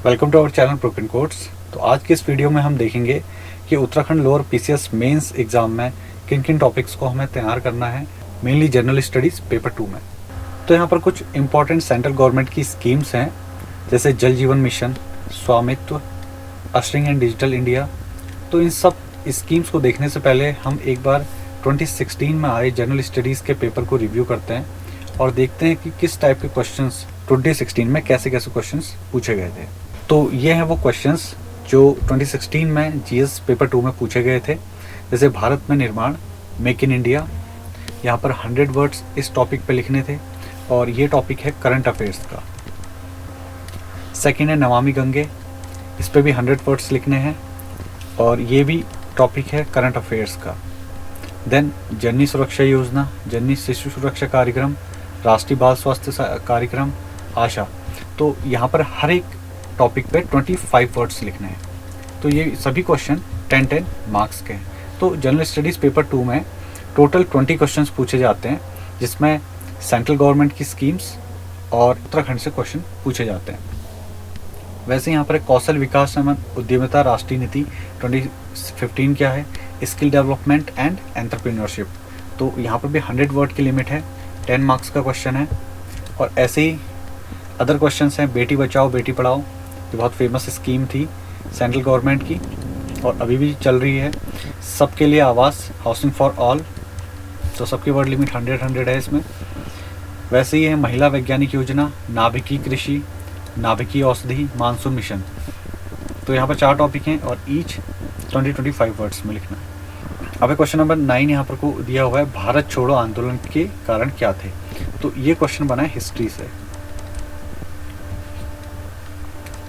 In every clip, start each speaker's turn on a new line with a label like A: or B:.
A: Welcome to our channel Broken Codes. तो आज की इस वीडियो में हम देखेंगे कि Uttarakhand lower PCS mains exam में किन किन टॉपिक्स को हमें तैयार करना है, मेनली जनरल स्टडीज़ पेपर 2 में। तो यहाँ पर कुछ इंपॉर्टेंट सेंट्रल गवर्नमेंट की स्कीम्स हैं, जैसे जल जीवन मिशन, स्वामित्व, अशरिंग एंड डिजिटल इंडिया। तो इन सब स्कीम्स को देखने से पहले हम एक बार 2016 में आए जनरल स्टडीज़ के पेपर को रिव्यू करते हैं और देखते हैं कि किस टाइप के क्वेश्चंस 2016 में कैसे कैसे क्वेश्चंस पूछे गए थे। तो ये हैं वो क्वेश्चंस जो 2016 में जीएस पेपर 2 में पूछे गए थे। जैसे भारत में निर्माण, मेक इन इंडिया, यहाँ पर 100 वर्ड्स इस टॉपिक पे लिखने थे और ये टॉपिक है करंट अफेयर्स का। सेकेंड है नमामि गंगे, इस पे भी 100 वर्ड्स लिखने हैं और ये भी टॉपिक है करंट अफेयर्स का। देन जननी सुरक्षा योजना, जननी शिशु सुरक्षा कार्यक्रम, राष्ट्रीय बाल स्वास्थ्य कार्यक्रम, आशा। तो यहाँ पर हर एक टॉपिक पे 25 वर्ड्स लिखने हैं। तो ये सभी क्वेश्चन 10-10 मार्क्स के हैं। तो जनरल स्टडीज़ पेपर 2 में टोटल 20 क्वेश्चंस पूछे जाते हैं, जिसमें सेंट्रल गवर्नमेंट की स्कीम्स और उत्तराखंड से क्वेश्चन पूछे जाते हैं। वैसे यहाँ पर कौशल विकास एवं उद्यमिता राष्ट्रीय नीति 2015 क्या है, स्किल डेवलपमेंट एंड एंटरप्रेन्योरशिप। तो यहाँ पर भी 100 वर्ड की लिमिट है, 10 मार्क्स का क्वेश्चन है। और ऐसे ही अदर क्वेश्चंस हैं, बेटी बचाओ बेटी पढ़ाओ, जो बहुत फेमस स्कीम थी सेंट्रल गवर्नमेंट की और अभी भी चल रही है। सबके लिए आवास, हाउसिंग फॉर ऑल, तो सबकी वर्ड लिमिट 100 है इसमें। वैसे ही है महिला वैज्ञानिक योजना, नाभिकीय कृषि, नाभिकीय औषधि, मानसून मिशन। तो यहाँ पर 4 टॉपिक हैं और ईच 20-25 वर्ड्स में लिखना है। अब क्वेश्चन नंबर 9 यहाँ पर को दिया हुआ है, भारत छोड़ो आंदोलन के कारण क्या थे। तो ये क्वेश्चन बना है हिस्ट्री से।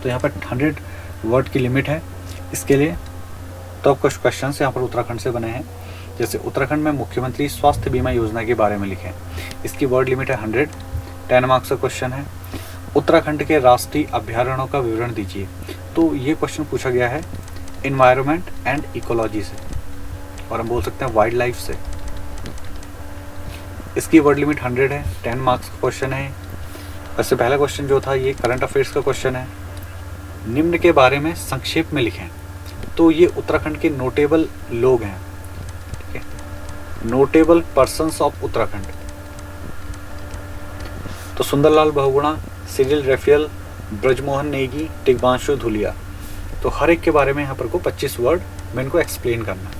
A: तो यहाँ पर 100 वर्ड की लिमिट है इसके लिए। तो कुछ क्वेश्चन यहाँ पर उत्तराखंड से बने हैं, जैसे उत्तराखंड में मुख्यमंत्री स्वास्थ्य बीमा योजना के बारे में लिखें। इसकी वर्ड लिमिट है 100, 10 मार्क्स का क्वेश्चन है। उत्तराखंड के राष्ट्रीय अभ्यारण्यों का विवरण दीजिए। तो ये क्वेश्चन पूछा गया है इन्वायरमेंट एंड इकोलॉजी से, और हम बोल सकते हैं वाइल्ड लाइफ से। इसकी वर्ड लिमिट 100 है, 10 मार्क्स का क्वेश्चन है। वैसे पहला क्वेश्चन जो था ये करंट अफेयर्स का क्वेश्चन है। निम्न के बारे में संक्षेप में लिखें। तो ये उत्तराखंड के नोटेबल लोग हैं, ठीक है, नोटेबल पर्सन्स ऑफ उत्तराखंड। तो सुंदरलाल बहुगुणा, सिरिल रफेल, ब्रजमोहन नेगी, टिग्बांशु धुलिया। तो हर एक के बारे में यहाँ पर को 25 वर्ड में इनको एक्सप्लेन करना है।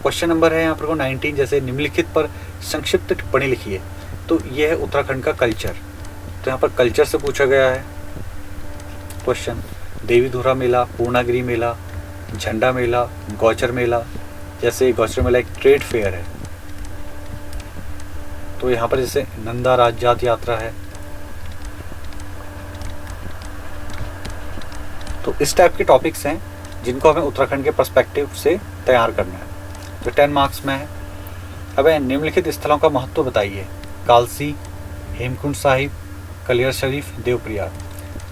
A: क्वेश्चन नंबर है यहाँ पर को 19, जैसे निम्नलिखित पर संक्षिप्त टिप्पणी लिखिए। तो यह है उत्तराखंड का कल्चर। तो यहाँ पर कल्चर से पूछा गया है क्वेश्चन। देवीधुरा मेला, पूर्णागिरी मेला, झंडा मेला, गौचर मेला। जैसे गौचर मेला एक ट्रेड फेयर है, तो यहाँ पर जैसे नंदा राजजात यात्रा है। तो इस टाइप के टॉपिक्स हैं जिनको हमें उत्तराखंड के पर्सपेक्टिव से तैयार करना है। तो 10 मार्क्स में है। अब निम्नलिखित स्थलों का महत्व बताइए। कालसी, हेमकुंड साहिब, कलियर शरीफ, देवप्रयाग।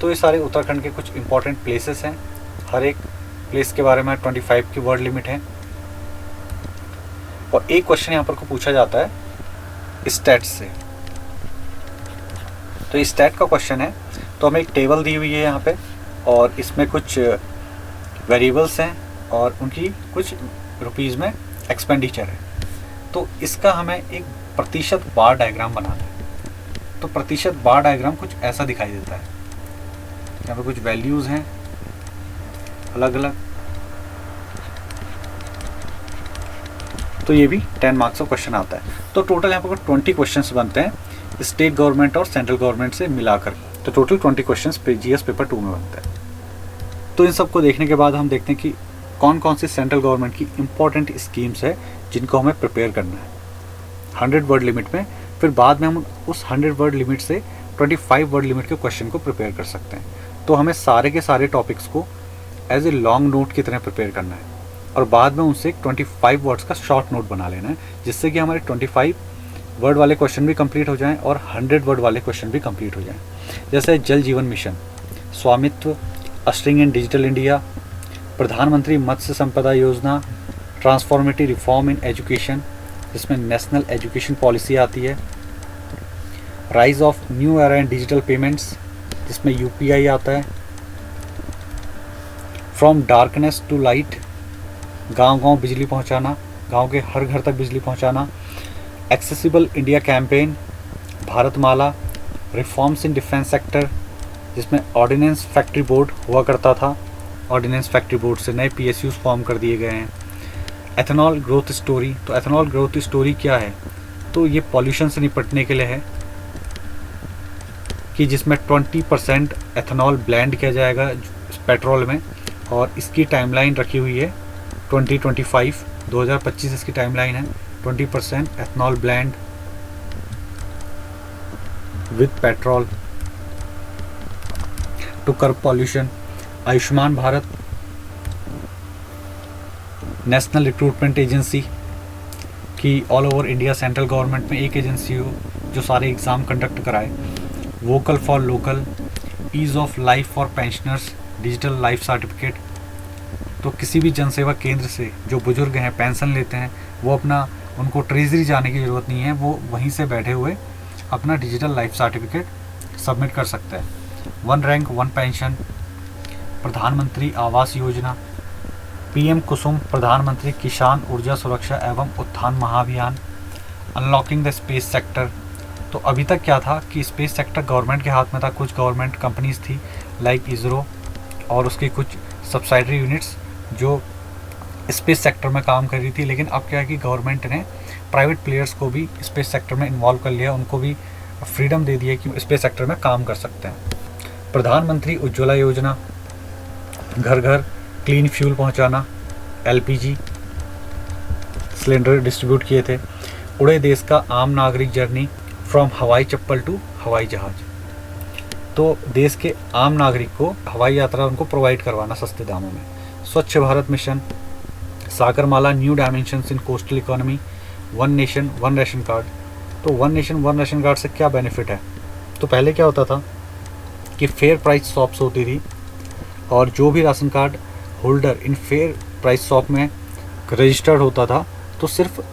A: तो ये सारे उत्तराखंड के कुछ इंपॉर्टेंट प्लेसेस हैं। हर एक प्लेस के बारे में 25 की वर्ड लिमिट है। और एक क्वेश्चन यहाँ पर को पूछा जाता है स्टैट्स से। तो ये स्टैट का क्वेश्चन है। तो हमें एक टेबल दी हुई है यहाँ पे और इसमें कुछ वेरिएबल्स हैं और उनकी कुछ रुपीज़ में एक्सपेंडिचर है। तो इसका हमें एक प्रतिशत बार डायग्राम बनाना है। तो प्रतिशत बार डायग्राम कुछ ऐसा दिखाई देता है। यहाँ पे कुछ वैल्यूज़ हैं अलग अलग। तो ये भी 10 मार्क्स का क्वेश्चन आता है। तो टोटल यहाँ पर 20 क्वेश्चंस बनते हैं स्टेट गवर्नमेंट और सेंट्रल गवर्नमेंट से मिलाकर। तो टोटल 20 क्वेश्चंस जीएस पेपर 2 में बनते हैं। तो इन सबको देखने के बाद हम देखते हैं कि कौन कौन सी सेंट्रल गवर्नमेंट की इंपॉर्टेंट स्कीम्स है जिनको हमें प्रिपेयर करना है 100 वर्ड लिमिट में। फिर बाद में हम उस 100 वर्ड लिमिट से 25 वर्ड लिमिट के क्वेश्चन को प्रिपेयर कर सकते हैं। तो हमें सारे के सारे टॉपिक्स को एज ए लॉन्ग नोट की तरह प्रिपेयर करना है और बाद में उनसे 25 वर्ड्स का शॉर्ट नोट बना लेना है, जिससे कि हमारे 25 वर्ड वाले क्वेश्चन भी कंप्लीट हो जाएं और 100 वर्ड वाले क्वेश्चन भी कंप्लीट हो जाएं। जैसे जल जीवन मिशन, स्वामित्व, अशरिंग एंड डिजिटल इंडिया, प्रधानमंत्री मत्स्य संपदा योजना, ट्रांसफॉर्मेटिव रिफॉर्म इन एजुकेशन, जिसमें नेशनल एजुकेशन पॉलिसी आती है, rise of new era and digital payments, जिसमें यूपीआई आता है। फ्रॉम डार्कनेस टू लाइट, गांव गांव बिजली पहुंचाना, गांव के हर घर तक बिजली पहुंचाना। Accessible India campaign, Bharatmala, reforms in defence sector, जिसमें ऑर्डिनेंस फैक्ट्री बोर्ड हुआ करता था, ऑर्डिनेंस फैक्ट्री बोर्ड से नए पीएसयूज फॉर्म कर दिए गए हैं। एथेनॉल ग्रोथ स्टोरी, तो एथेनॉल ग्रोथ स्टोरी क्या है, तो ये पॉल्यूशन से निपटने के लिए है कि जिसमें 20% एथेनॉल ब्लेंड किया जाएगा पेट्रोल में, और इसकी टाइमलाइन रखी हुई है 2025, 2025 इसकी टाइमलाइन है। 20% ethanol blend with petrol to curb pollution. Ayushman Bharat, national recruitment agency कि all over India central government में एक एजेंसी हो जो सारे एग्ज़ाम कंडक्ट कराए। Vocal for local, ease of life for pensioners, digital life certificate, तो किसी भी जनसेवा केंद्र से जो बुजुर्ग हैं पेंशन लेते हैं वो अपना, उनको ट्रेजरी जाने की ज़रूरत नहीं है, वो वहीं से बैठे हुए अपना डिजिटल लाइफ सर्टिफिकेट सबमिट कर सकते हैं। वन रैंक वन पेंशन, प्रधानमंत्री आवास योजना, पीएम कुसुम, प्रधानमंत्री किसान ऊर्जा सुरक्षा एवं उत्थान महाअभियान। अनलॉकिंग द स्पेस सेक्टर, तो अभी तक क्या था कि स्पेस सेक्टर गवर्नमेंट के हाथ में था, कुछ गवर्नमेंट कंपनीज थी लाइक इसरो और उसकी कुछ सब्सिडरी यूनिट्स जो स्पेस सेक्टर में काम कर रही थी, लेकिन अब क्या है कि गवर्नमेंट ने प्राइवेट प्लेयर्स को भी स्पेस सेक्टर में इन्वॉल्व कर लिया, उनको भी फ्रीडम दे दी है कि स्पेस सेक्टर में काम कर सकते हैं। प्रधानमंत्री उज्ज्वला योजना, घर घर क्लीन फ्यूल पहुंचाना, एलपीजी सिलेंडर डिस्ट्रीब्यूट किए थे। उड़े देश का आम नागरिक जर्नी, फ्रॉम हवाई चप्पल टू हवाई जहाज, तो देश के आम नागरिक को हवाई यात्रा उनको प्रोवाइड करवाना सस्ते दामों में। Swachh Bharat mission, Sagarmala, new dimensions in coastal economy, one nation one ration card, तो one nation one ration card से क्या बेनिफिट है, तो पहले क्या होता था कि फेयर प्राइस शॉप्स होती थी और जो भी ration card holder in fair price shop में रजिस्टर्ड होता था तो सिर्फ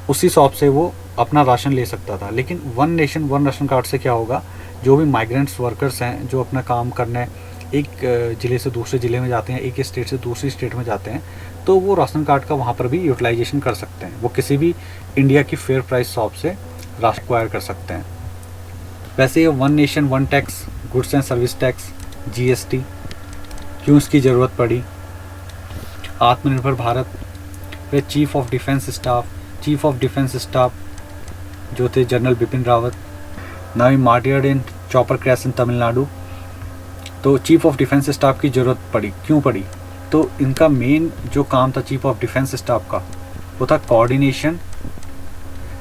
A: उसी शॉप से वो अपना राशन ले सकता था। लेकिन one nation one ration card से क्या होगा, जो भी माइग्रेंट्स वर्कर्स हैं जो अपना काम करने एक ज़िले से दूसरे ज़िले में जाते हैं, एक स्टेट से दूसरी स्टेट में जाते हैं, तो वो राशन कार्ड का वहाँ पर भी यूटिलाइजेशन कर सकते हैं, वो किसी भी इंडिया की फेयर प्राइस शॉप से राशन एक्वायर कर सकते हैं। वैसे ये one nation one tax, goods and service tax, GST, क्यों इसकी ज़रूरत पड़ी। आत्मनिर्भर भारत, फिर चीफ ऑफ डिफेंस स्टाफ जो थे general Bipin Rawat, now मार्टियर्ड in chopper crash in Tamil Nadu, तो चीफ ऑफ डिफेंस स्टाफ की ज़रूरत पड़ी, क्यों पड़ी, तो इनका मेन जो काम था चीफ ऑफ डिफेंस स्टाफ का वो था coordination,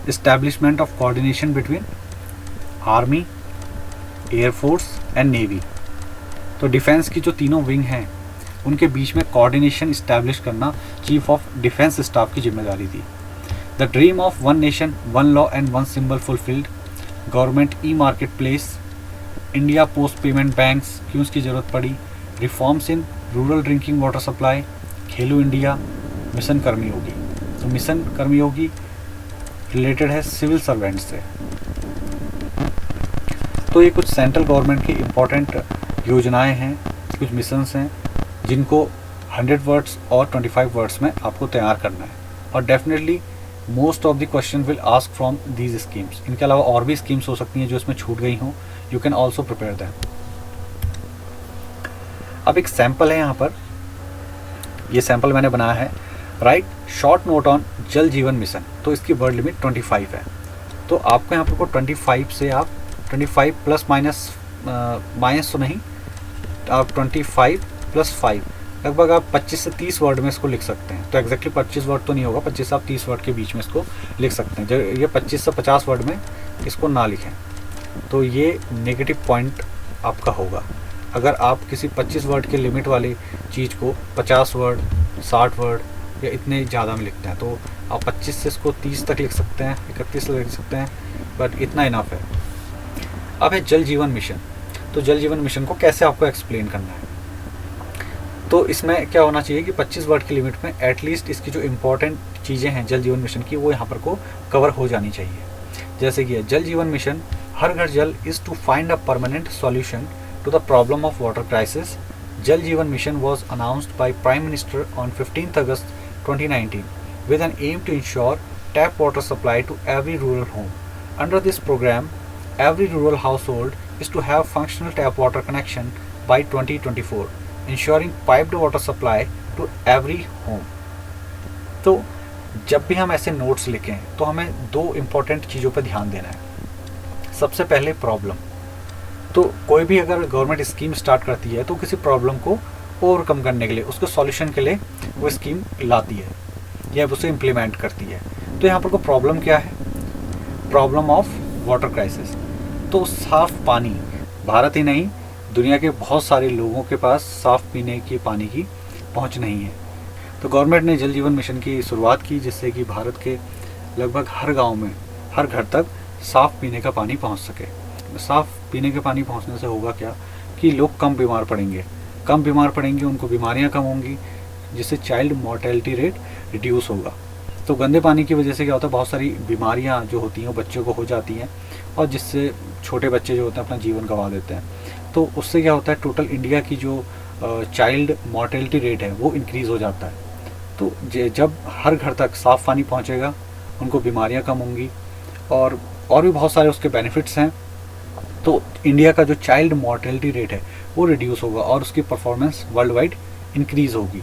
A: establishment of coordination between army, air force and navy, तो डिफेंस की जो तीनों विंग हैं उनके बीच में कोऑर्डिनेशन इस्टेब्लिश करना चीफ ऑफ डिफेंस स्टाफ की जिम्मेदारी थी। The dream of one nation one law and one symbol fulfilled, government e market place, India post payment banks, क्यों उसकी ज़रूरत पड़ी, reforms in rural drinking water supply, Khelo India, mission कर्मयोगी, तो mission कर्मयोगी related है civil servant से। तो ये कुछ सेंट्रल गवर्नमेंट की इम्पोर्टेंट योजनाएं हैं, कुछ मिशंस हैं जिनको 100 वर्ड्स और 25 वर्ड्स में आपको तैयार करना है, और definitely most of the question will ask from these schemes. इनके अलावा और भी स्कीम्स हो सकती हैं जो इसमें छूट गई हों, you can also prepare them. अब एक सैम्पल है यहाँ पर, ये सैम्पल मैंने बनाया है, राइट शॉर्ट नोट ऑन जल जीवन मिशन, तो इसकी वर्ड लिमिट 25 है, तो आपको यहाँ पर 25 से आप 25 प्लस माइनस तो नहीं, आप 25 प्लस 5 लगभग आप 25 से 30 वर्ड में इसको लिख सकते हैं। तो एग्जैक्टली 25 वर्ड तो नहीं होगा, 25 से आप 30 वर्ड के बीच में इसको लिख सकते हैं। जब ये 25 से 50 वर्ड में इसको ना लिखें तो ये नेगेटिव पॉइंट आपका होगा। अगर आप किसी 25 वर्ड के लिमिट वाली चीज़ को 50 वर्ड 60 वर्ड या इतने ज़्यादा में लिखते हैं, तो आप 25 से इसको 30 तक लिख सकते हैं, 31 तक लिख सकते हैं, बट इतना इनफ है। अब है जल जीवन मिशन, तो जल जीवन मिशन को कैसे आपको एक्सप्लेन करना है, तो इसमें क्या होना चाहिए कि 25 वर्ड की लिमिट में एटलीस्ट इसकी जो इम्पोर्टेंट चीज़ें हैं जल जीवन मिशन की वो यहाँ पर को कवर हो जानी चाहिए। जैसे कि जल जीवन मिशन, हर घर जल is to find a permanent solution to the problem of water crisis, Jal Jeevan Mission was announced by Prime Minister on 15th August 2019 with an aim to ensure tap water supply to every rural home. Under this program, every rural household is to have functional tap water connection by 2024, ensuring piped water supply to every home. तो जब भी हम ऐसे notes लिखें तो हमें दो important चीज़ों पर ध्यान देना है। सबसे पहले प्रॉब्लम, तो कोई भी अगर गवर्नमेंट स्कीम स्टार्ट करती है तो किसी प्रॉब्लम को ओवरकम करने के लिए, उसके सॉल्यूशन के लिए वो स्कीम लाती है या उसे इम्प्लीमेंट करती है। तो यहाँ पर को प्रॉब्लम क्या है? Problem of water crisis. तो साफ़ पानी, भारत ही नहीं दुनिया के बहुत सारे लोगों के पास साफ़ पीने की पानी की पहुँच नहीं है। तो गवर्नमेंट ने जल जीवन मिशन की शुरुआत की जिससे कि भारत के लगभग हर गांव में, हर घर तक साफ़ पीने का पानी पहुंच सके। साफ़ पीने के पानी पहुंचने से होगा क्या कि लोग कम बीमार पड़ेंगे, उनको बीमारियां कम होंगी, जिससे चाइल्ड मोर्टेलिटी रेट रिड्यूस होगा। तो गंदे पानी की वजह से क्या होता है, बहुत सारी बीमारियां जो होती हैं वो बच्चों को हो जाती हैं और जिससे छोटे बच्चे जो होते हैं अपना जीवन गंवा देते हैं। तो उससे क्या होता है, टोटल इंडिया की जो चाइल्ड मोर्टेलिटी रेट है वो इंक्रीज़ हो जाता है। तो जब हर घर तक साफ़ पानी पहुंचेगा, उनको बीमारियां कम होंगी और भी बहुत सारे उसके बेनिफिट्स हैं। तो इंडिया का जो चाइल्ड मोर्टेलिटी रेट है वो रिड्यूस होगा और उसकी परफॉर्मेंस वर्ल्ड वाइड इंक्रीज़ होगी।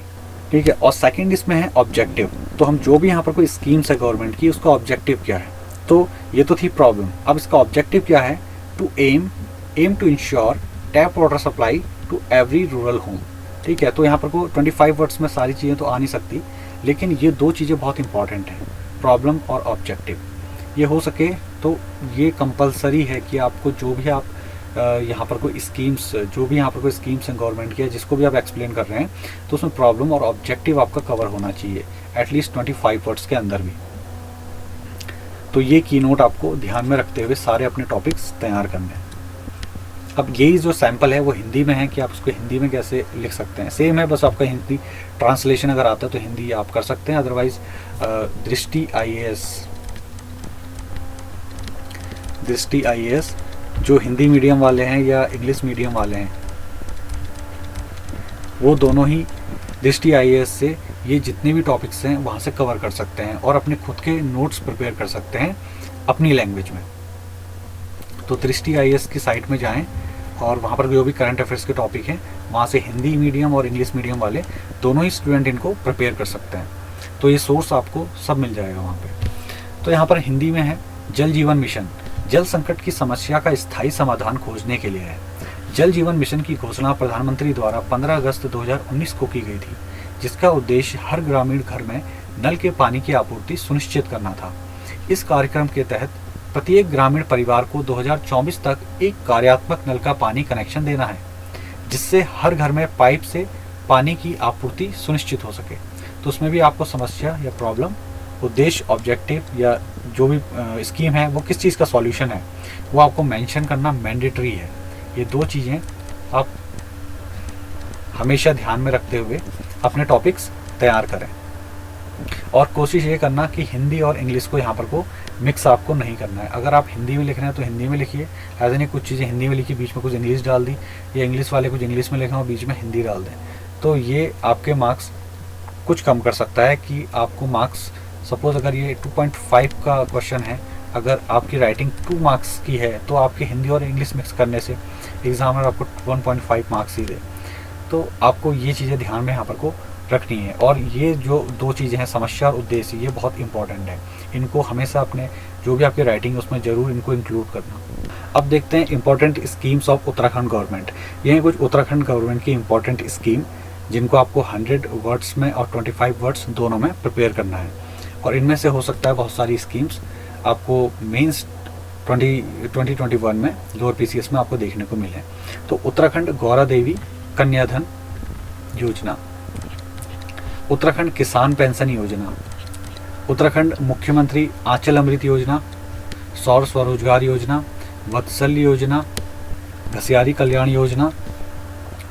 A: ठीक है। और सेकंड इसमें है ऑब्जेक्टिव। तो हम जो भी यहाँ पर कोई स्कीम्स है गवर्नमेंट की, उसका ऑब्जेक्टिव क्या है? तो ये तो थी प्रॉब्लम। अब इसका ऑब्जेक्टिव क्या है? To aim to ensure tap water supply to every rural home. ठीक है। तो यहाँ पर को 25 वर्ड्स में सारी चीज़ें तो आ नहीं सकती, लेकिन ये दो चीज़ें बहुत इंपॉर्टेंट हैं, प्रॉब्लम और ऑब्जेक्टिव। ये हो सके तो ये कंपलसरी है कि आपको जो भी आप यहाँ पर कोई स्कीम्स हैं गवर्नमेंट की, जिसको भी आप एक्सप्लेन कर रहे हैं, तो उसमें प्रॉब्लम और ऑब्जेक्टिव आपका कवर होना चाहिए एटलीस्ट 25 वर्ड्स के अंदर भी। तो ये की नोट आपको ध्यान में रखते हुए सारे अपने टॉपिक्स तैयार करने हैं। अब यही जो सैम्पल है वो हिंदी में है कि आप उसको हिंदी में कैसे लिख सकते हैं। सेम है, बस आपका हिंदी ट्रांसलेशन अगर आता है तो हिंदी आप कर सकते हैं, अदरवाइज दृष्टि IAS जो हिंदी मीडियम वाले हैं या इंग्लिश मीडियम वाले हैं, वो दोनों ही दृष्टि IAS से ये जितने भी टॉपिक्स हैं वहाँ से कवर कर सकते हैं और अपने खुद के नोट्स प्रिपेयर कर सकते हैं अपनी लैंग्वेज में। तो दृष्टि IAS की साइट में जाएं और वहाँ पर जो भी करंट अफेयर्स के टॉपिक हैं वहाँ से हिंदी मीडियम और इंग्लिश मीडियम वाले दोनों ही स्टूडेंट इनको प्रिपेयर कर सकते हैं। तो ये सोर्स आपको सब मिल जाएगा वहाँ पे। तो यहाँ पर हिंदी में है, जल जीवन मिशन जल संकट की समस्या का स्थायी समाधान खोजने के लिए है। जल जीवन मिशन की घोषणा प्रधानमंत्री द्वारा 15 अगस्त 2019 को की गई थी, जिसका उद्देश्य हर ग्रामीण घर में नल के पानी की आपूर्ति सुनिश्चित करना था। इस कार्यक्रम के तहत प्रत्येक ग्रामीण परिवार को 2024 तक एक कार्यात्मक नल का पानी कनेक्शन देना है, जिससे हर घर में पाइप से पानी की आपूर्ति सुनिश्चित हो सके। तो उसमें भी आपको समस्या या प्रॉब्लम, उद्देश्य, ऑब्जेक्टिव या जो भी स्कीम है वो किस चीज़ का सॉल्यूशन है वो आपको मेंशन करना मैंडेटरी है। ये दो चीज़ें आप हमेशा ध्यान में रखते हुए अपने टॉपिक्स तैयार करें और कोशिश ये करना कि हिंदी और इंग्लिश को यहाँ पर को मिक्स आपको नहीं करना है। अगर आप हिंदी में लिख रहे हैं तो हिंदी में लिखिए, ऐसे नहीं कुछ चीज़ें हिंदी में लिखी बीच में कुछ इंग्लिश डाल दी, या इंग्लिश वाले कुछ इंग्लिश में लिखा और बीच में हिंदी डाल दें, तो ये आपके मार्क्स कुछ कम कर सकता है। कि आपको मार्क्स सपोज अगर ये 2.5 का क्वेश्चन है, अगर आपकी राइटिंग 2 मार्क्स की है तो आपके हिंदी और इंग्लिश मिक्स करने से एग्जामिनर आपको 1.5 मार्क्स ही दे। तो आपको ये चीज़ें ध्यान में यहाँ पर को रखनी है। और ये जो दो चीज़ें हैं, समस्या और उद्देश्य, ये बहुत इंपॉर्टेंट है। इनको हमेशा अपने जो भी आपकी राइटिंग है उसमें ज़रूर इनको इंक्लूड करना। अब देखते हैं important schemes of Uttarakhand government. ये हैं कुछ उत्तराखंड गवर्नमेंट की इंपॉर्टेंट स्कीम जिनको आपको 100 वर्ड्स में और 25 वर्ड्स दोनों में प्रिपेयर करना है। और इनमें से हो सकता है बहुत सारी स्कीम्स आपको मेंस 2021 में लोअर PCS में आपको देखने को मिले। तो उत्तराखंड गौरा देवी कन्याधन योजना, उत्तराखंड किसान पेंशन योजना, उत्तराखंड मुख्यमंत्री आंचल अमृत योजना, सौर स्वरोजगार योजना, वत्सल्य योजना, घसियारी Kalyan Yojana,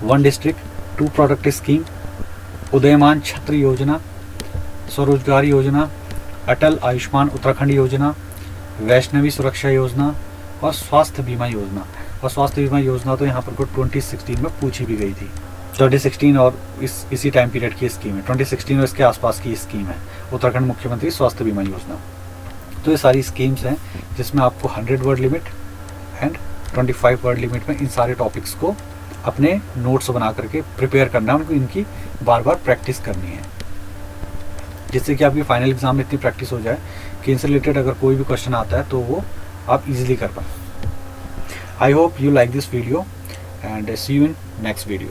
A: 1 district 2 product scheme, उदयमान छत्र योजना, स्वरोजगार योजना, अटल आयुष्मान उत्तराखंड योजना, वैष्णवी सुरक्षा योजना और स्वास्थ्य बीमा योजना। और स्वास्थ्य बीमा योजना तो यहाँ पर को 2016 में पूछी भी गई थी। 2016 और इसी टाइम पीरियड की स्कीम है, 2016 और इसके आसपास की स्कीम है उत्तराखंड मुख्यमंत्री स्वास्थ्य बीमा योजना। तो ये सारी स्कीम्स हैं जिसमें आपको 100 word limit and 25 word limit में इन सारे टॉपिक्स को अपने नोट्स बना करके प्रिपेयर करना है, उनको इनकी बार बार प्रैक्टिस करनी है, जिससे कि आपकी फाइनल एग्जाम में इतनी प्रैक्टिस हो जाए कि इनसे रिलेटेड अगर कोई भी क्वेश्चन आता है तो वो आप इजीली कर पाए। I hope you like this video and see you in next video.